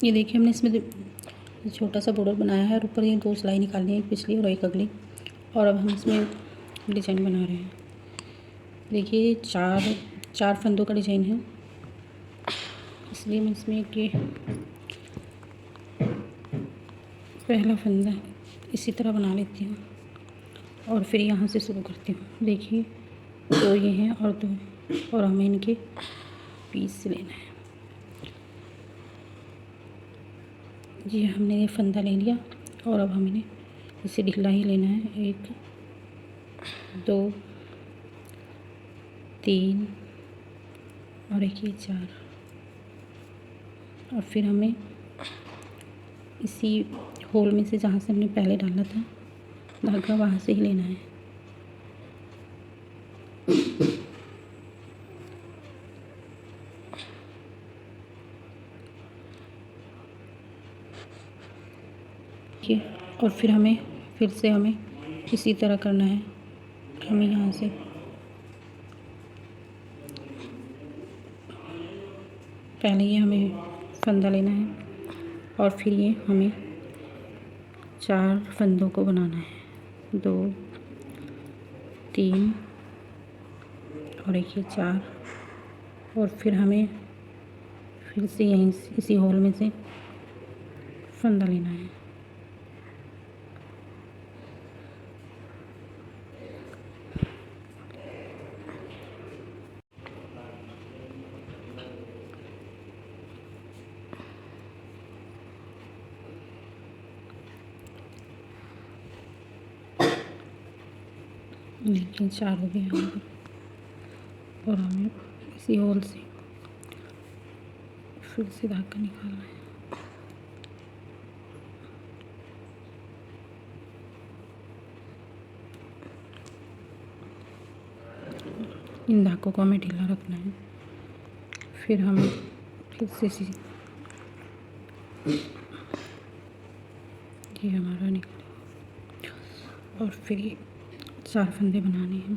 ये देखिए हमने इसमें छोटा सा बॉर्डर बनाया है और ऊपर ये 2 सिलाई निकालनी है, एक पिछली और एक अगली। और अब हम इसमें डिज़ाइन बना रहे हैं। देखिए ये चार फंदों का डिज़ाइन है, इसलिए मैं इसमें ये पहला फंदा इसी तरह बना लेती हूँ और फिर यहाँ से शुरू करती हूँ। देखिए 2 ये हैं और 2, और हमें इनके पीस लेना है। जी हमने ये फंदा ले लिया और अब हमें इसे ढीला ही लेना है। 1 2 3 और एक ये 4, और फिर हमें इसी होल में से जहाँ से हमने पहले डाला था धागा वहाँ से ही लेना है। ठीक है, और फिर हमें इसी तरह करना है। हमें यहाँ से पहले ये हमें फंदा लेना है और फिर ये हमें 4 फंदों को बनाना है। 2 3 और एक ये 4, और फिर हमें फिर से यहीं इसी होल में से फंदा लेना है। देखिए 4 हो गए हमारे, और हमें इसी होल से फिर से धागा निकालना है। इन धागों को हमें ढीला रखना है। फिर हमें फिर से ये हमारा निकला, और फिर ये 4 फंदे बनाने हैं।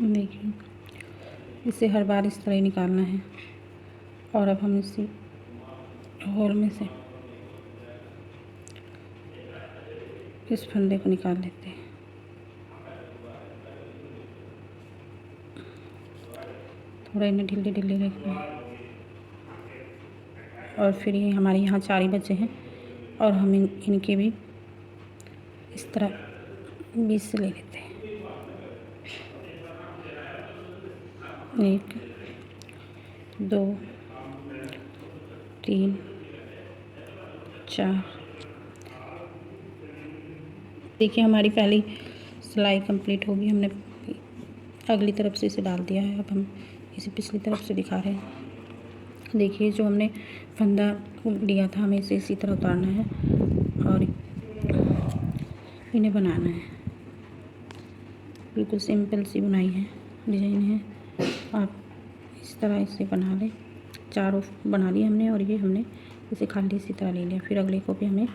देखिए इसे हर बार इस तरह ही निकालना है, और अब हम इसी होल में से इस फंदे को निकाल लेते हैं। थोड़ा इन्हें ढीले ढीले रखना है, और फिर ये हमारे यहाँ 4 ही बचे हैं, और हम इनके भी इस तरह बीच से ले लेते हैं। 1 2 3 4। देखिए हमारी पहली सिलाई कंप्लीट होगी। हमने अगली तरफ से इसे डाल दिया है। अब हम इसे पिछली तरफ से दिखा रहे हैं। देखिए जो हमने फंदा लिया था हमें इसे इसी तरह उतारना है और इन्हें बनाना है। बिल्कुल सिंपल सी बुनाई है, डिज़ाइन है। आप इस तरह इसे बना लें। 4 बना लिए हमने, और ये हमने इसे खाली इसी तरह ले लिया। फिर अगले को भी हमें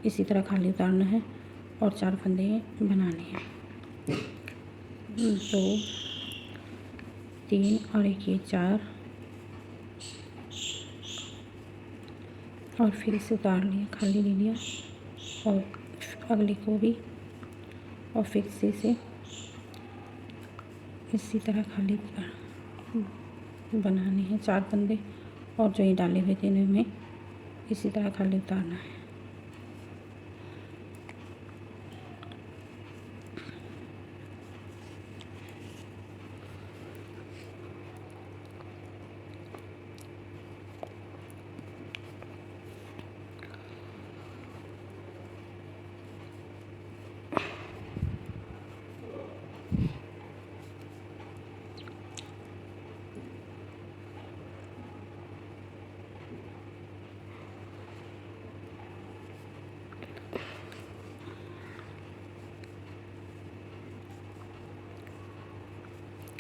इसी तरह खाली उतारना है और 4 फंदे बनाने हैं। 2 3 और एक ये 4, और फिर इसे उतार लिया, खाली ले लिया, और अगले को भी, और फिर से इसे इसी तरह खाली बनाने हैं 4 फंदे, और जो ये डाले हुए थे इन्हें हमें इसी तरह खाली उतारना है।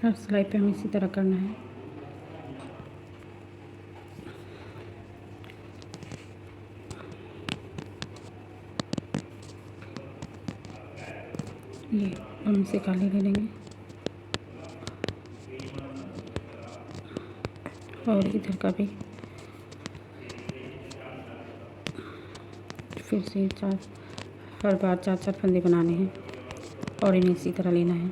हर सिलाई पे हमें इसी तरह करना है। ये हम इसे खाली ले लेंगे और इधर का भी फिर से हर बार 4-4 फंदे बनाने हैं और इन्हें इसी तरह लेना है।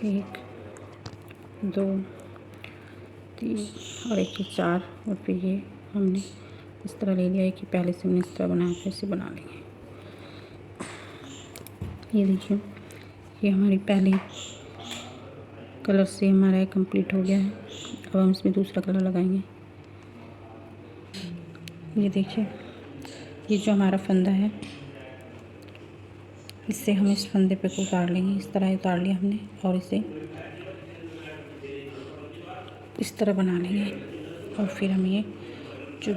एक, दो, तीन और एक 4 और फिर ये हमने इस तरह ले लिया है कि पहले से हमने इस तरह बनाया फिर से बना लेंगे। ये देखिए, ये हमारी पहली कलर से हमारा कंप्लीट हो गया है। अब हम इसमें दूसरा कलर लगाएंगे। ये देखिए, ये जो हमारा फंदा है इससे हम इस फंदे पे को उतार लेंगे। इस तरह उतार लिया हमने और इसे इस तरह बना लेंगे। और फिर हम ये जो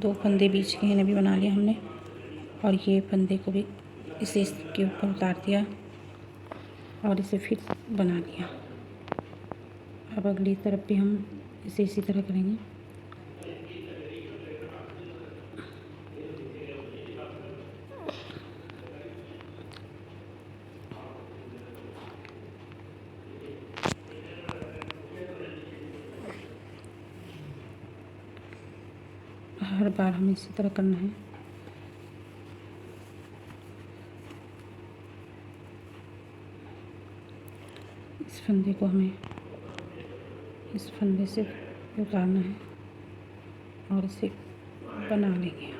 2 फंदे बीच के हैं इन्हें भी बना लिया हमने और ये फंदे को भी इसे इसके ऊपर उतार दिया और इसे फिर बना लिया। अब अगली तरफ भी हम इसे इसी तरह करेंगे। हर बार हमें इसी तरह करना है। इस फंदे को हमें इस फंदे से उतारना है और इसे बना लेंगे।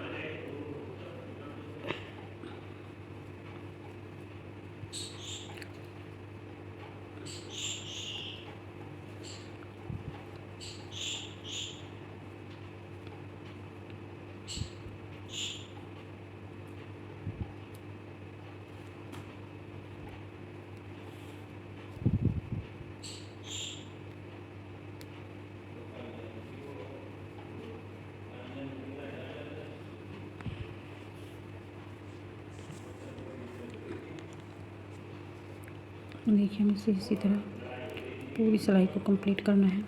देखिए, हमें इसी तरह पूरी सिलाई को कंप्लीट करना है।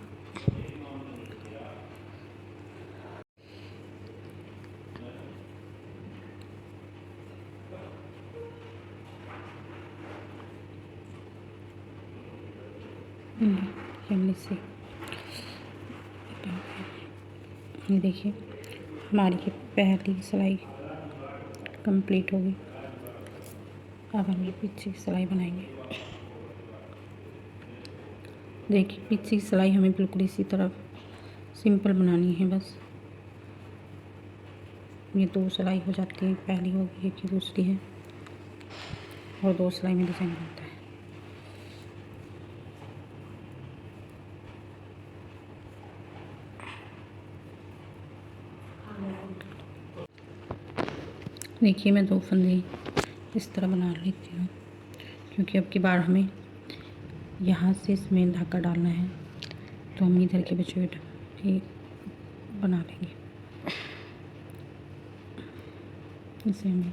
हमने से ये देखिए, हमारी ये पहली सिलाई कंप्लीट हो गई। अब हम ये पीछे की सिलाई बनाएंगे। देखिए, पीछे की सिलाई हमें बिल्कुल इसी तरह सिंपल बनानी है। बस ये 2 सिलाई हो जाती है, पहली होगी एक, दूसरी है और 2 सिलाई में डिज़ाइन बनता है। देखिए, मैं 2 फंदे इस तरह बना लेती हूँ क्योंकि अब की बार हमें यहाँ से इसमें धागा डालना है, तो हम इधर के बचे हुए बना लेंगे। इसे हमें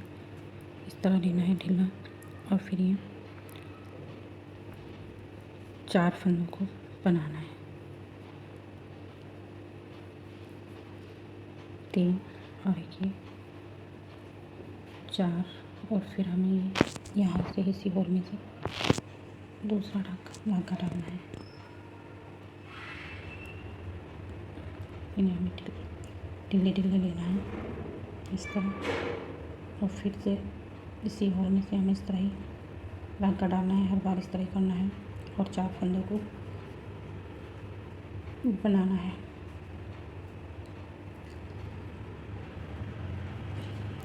इस तरह लेना है ढीला और फिर ये 4 फंदों को बनाना है। 3 और ये 4 और फिर हमें यहाँ से इसी होल में से दूसरा धागा डालना है। इन्हें हमें ढीले ढीले लेना है इस तरह और फिर से इसी होल में से हमें इस तरह ही धागा डालना है। हर बार इस तरह ही करना है और 4 फंदों को बनाना है।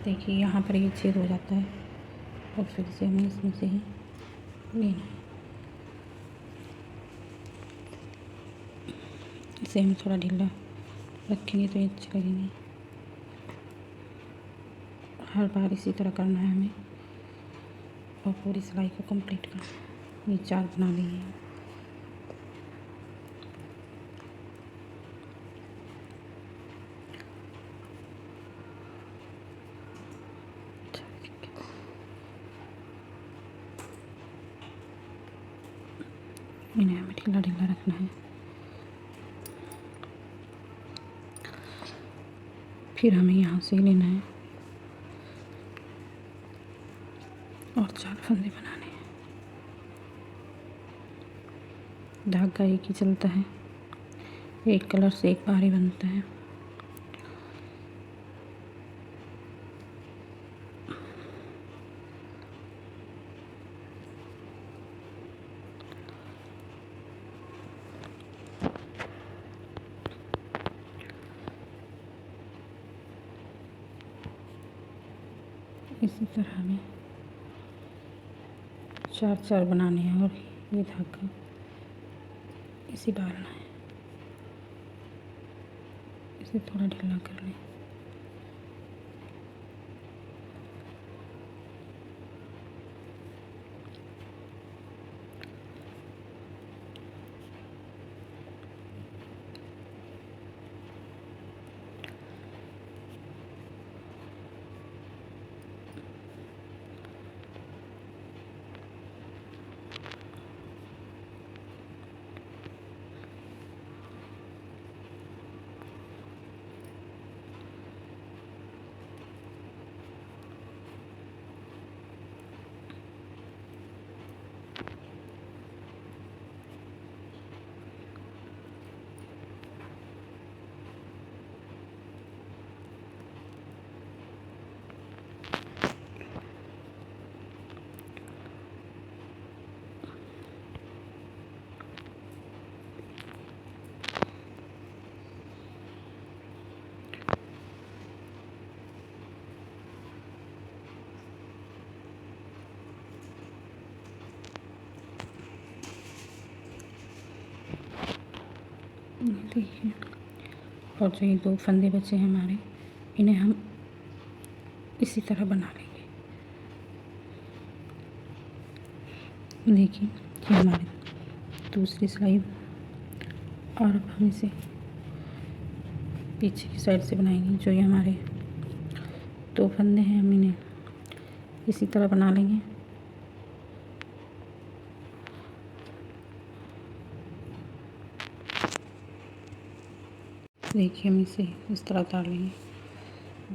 देखिए, यहाँ पर ये छेद हो जाता है और फिर से हमें इसमें से ही लेना है। इसे हम थोड़ा ढीला रखेंगे तो ये अच्छा लगेंगे। हर बार इसी तरह करना है हमें और पूरी सिलाई को कंप्लीट करना है। ये 4 बना लिए। इन्हें हमें ढीला ढीला रखना है। फिर हमें यहाँ से लेना है और 4 फंदे बनाने हैं। धागा एक ही चलता है, एक कलर से एक बार ही बनता है। इसी तरह हमें 4 बनाने हैं और ये धागा इसे डालना है। इसे थोड़ा ढीला कर लें। देखिए, और जो ये 2 फंदे बचे हैं हमारे, इन्हें हम इसी तरह बना लेंगे। देखिए कि हमारी दूसरी सिलाई, और अब हम इसे पीछे की साइड से बनाएंगे। जो ये हमारे 2 फंदे हैं, हम इन्हें इसी तरह बना लेंगे। देखिए, हम इसे इस तरह उतार लेंगे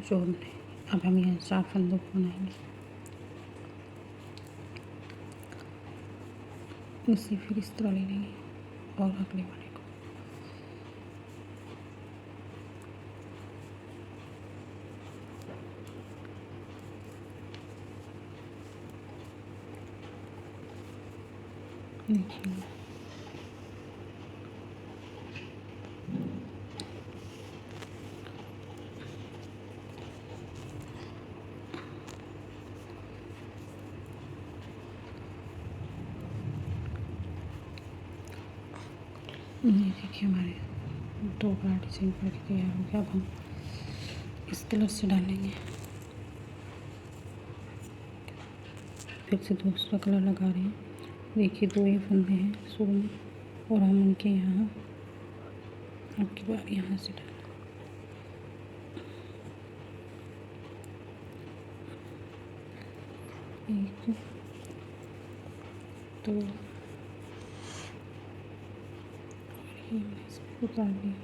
जो हमने। अब हम यहाँ 4 फंदों को बनाएंगे। इसे फिर इस तरह ले लेंगे और अगले वाले को। देखिए, ये देखिए हमारे 2 बार डिजाइन करके तैयार हो गया। अब हम इस कलर से डालेंगे, फिर से दूसरा कलर लगा रहे हैं। देखिए 2 ये फंदे हैं शुरू में, और हम उनके यहाँ आपकी बार यहाँ से डालें। एक, 2, ये मैंने इसको उतार दिया।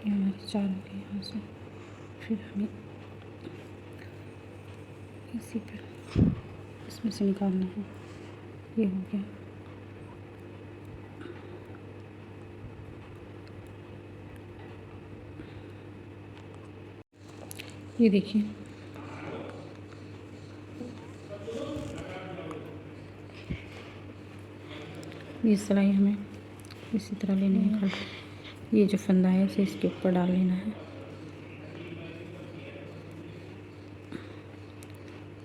ये हमारे 4 हो गए यहाँ से। फिर हमें इसी पर इसमें से निकालना है। ये हो गया। ये देखिए, ये सिलाई हमें इसी तरह लेनी है। ये जो फंदा है इसे इसके ऊपर डाल लेना है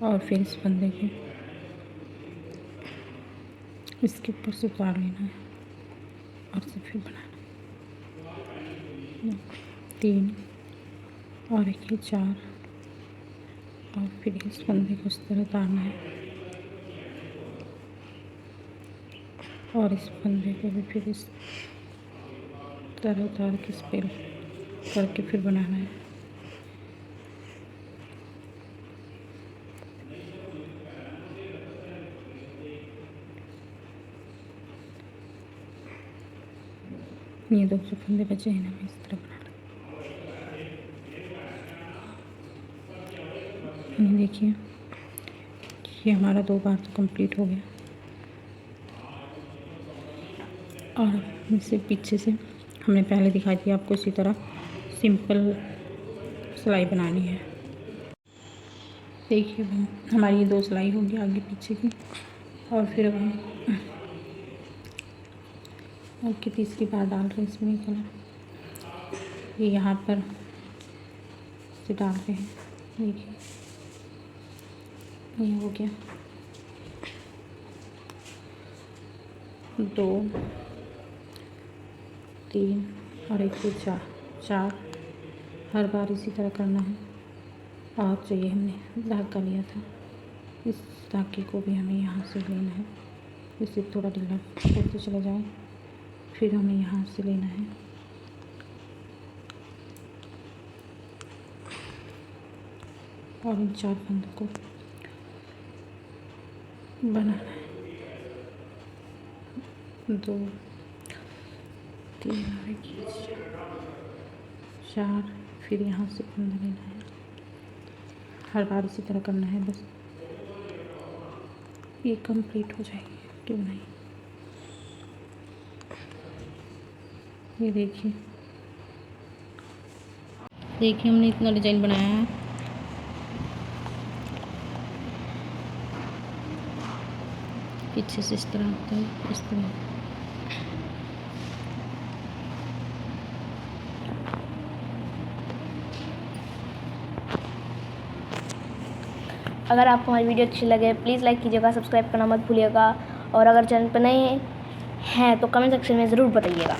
और फिर इस फंदे को इसके ऊपर से उतार लेना है और इसे फिर बनाना है। 3 और एक ये 4, और फिर इस फंदे को इस तरह उतारना है और इस फंदे को भी फिर इस तरह उतार के इस पर करके फिर बनाना है। ये 2 जो फंदे बचे हैं ना, मैं इस तरह बना लूँ। ये देखिए, ये हमारा 2 बार तो कंप्लीट हो गया। और इसे पीछे से हमने पहले दिखाई थी आपको, इसी तरह सिंपल सिलाई बनानी है। देखिए हमारी ये 2 सिलाई होगी आगे पीछे की। और फिर अब हम की तीसरी बार डाल रहे हैं इसमें कलर। ये यहाँ पर से डाल रहे हैं। देखिए ये हो गया 2 3 और 1 से 4 हर बार इसी तरह करना है। और जो ये हमने धागा लिया था, इस धागे को भी हमें यहाँ से लेना है। इसे थोड़ा ढीला करते चले जाएं, फिर हमें यहाँ से लेना है और इन 4 फंदों को बनाना है। 2 3 और 4, फिर यहाँ से फंदा लेना है। हर बार इसी तरह करना है, बस ये कंप्लीट हो जाएगी क्यों नहीं। ये देखिए हमने इतना डिज़ाइन बनाया है। पीछे से इस तरह आता है, इस तरह। अगर आपको हमारी वीडियो अच्छी लगे प्लीज़ लाइक कीजिएगा, सब्सक्राइब करना मत भूलिएगा। और अगर चैनल पर नए हैं तो कमेंट सेक्शन में ज़रूर बताइएगा।